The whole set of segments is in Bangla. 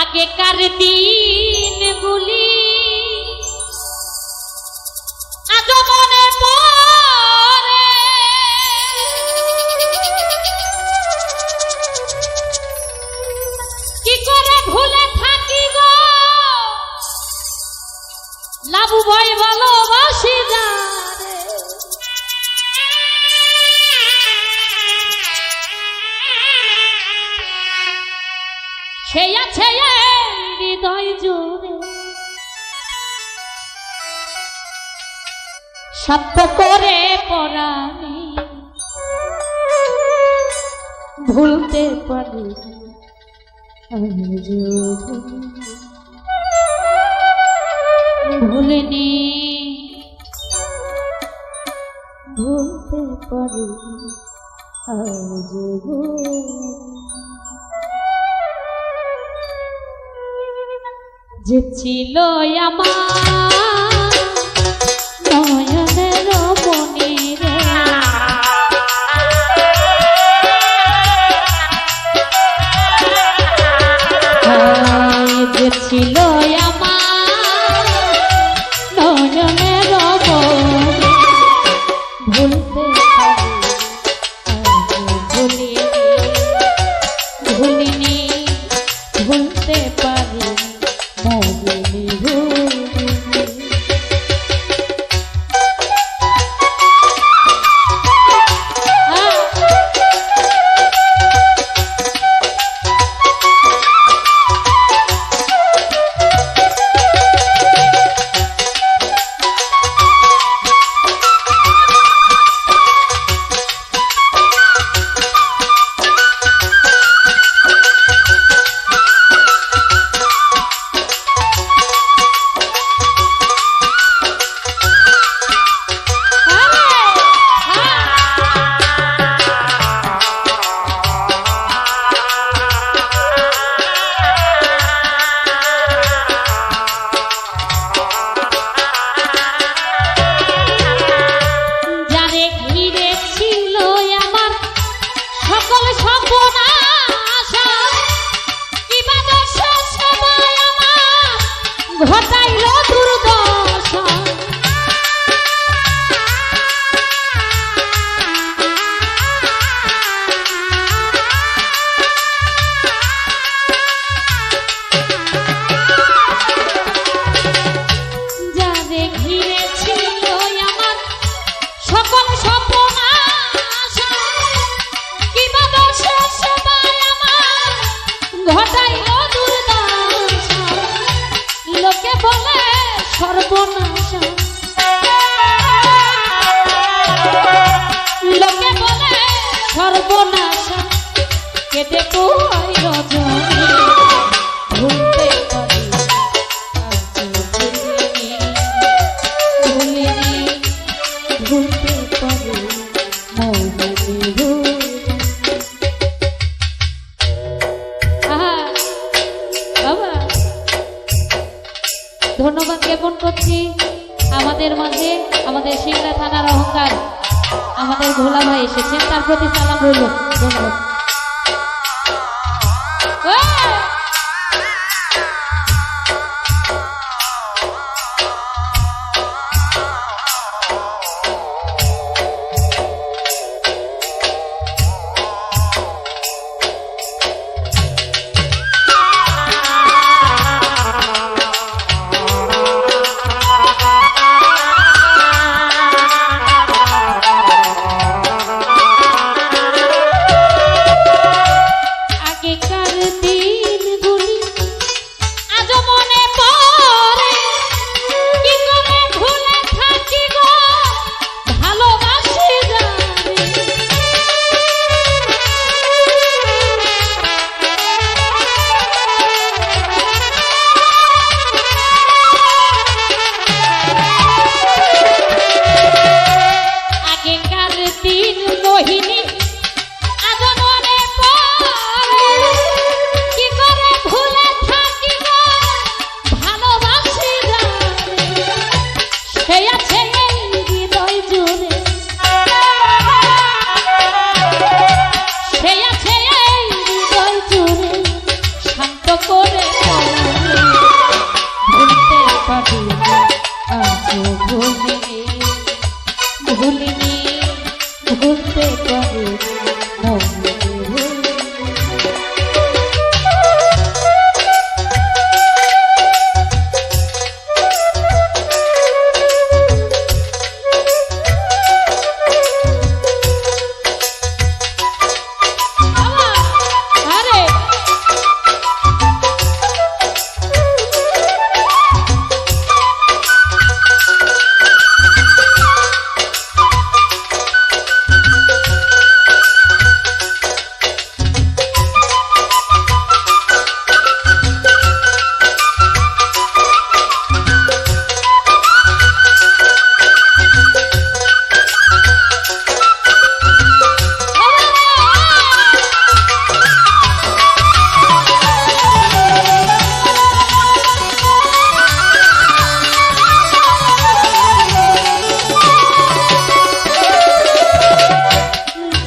আগেকার দিনগুলি আজ মনে পড়ে, কি করে ভুলে থাকি গো লাবু ভাই ভালোবাসি যারে। সেই আছে হৃদয় জুড়ে সত্য করে পরাণে ভুলতে পারি ভুলিনি, ভুলতে পারি আজ যে ছিল আমার নয়নের মনি রে, যে ছিল আমার নয়নের মনি ভুলতে পারি ভুলিনি, ভুলতে পারি ঘটাইল দুর্দশা। যারে ঘিরে ছিল আমার সকল সর্বনাশা, কিবা দোষে সবাই আমার ঘটাইল দুর্দশা। লোকে বলে সর্বনাশা, লোকে বলে সর্বনাশা, কেটে কই রজনী ভুলতে পারি ভুলিনি, ভুলতে পারি বাবা। ধন্যবাদ জ্ঞাপন করছি আমাদের মাঝে আমাদের সিংড়া থানার অহংকার আমাদের ভোলা ভাই এসেছেন, তার প্রতি সালাম রইল। ধন্যবাদ। করে ভুলতে পারি মনকে ভুলে।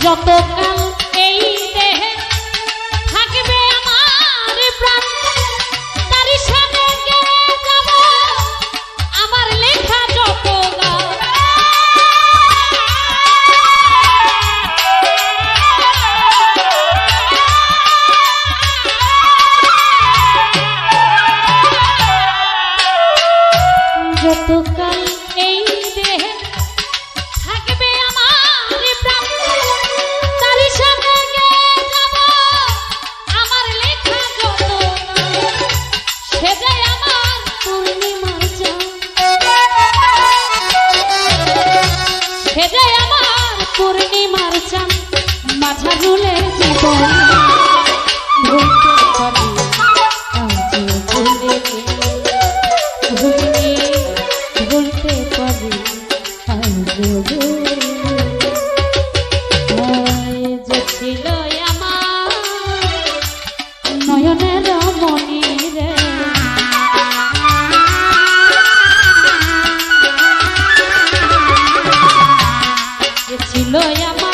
যতকাল এই দেহে থাকবে আমার প্রাণ, তারই সাথে গেয়ে যাব আমার লেখা যত গান। যতকাল এই দেহে থাকবে আমার প্রাণ, তারই সাথে গেয়ে যাব আমার লেখা যত গান। সে যে আমার পূর্ণিমার চাঁদ, সে যে আমার পূর্ণিমার চাঁদ, মাঝারুলে জীবন ভুলতে পারি আজও ভুলিনি, ভুলিনি, ভুলতে পারি আজও ভুলিনি। যে ছিল আমার নয়নের মনি রে, যে ছিল আমার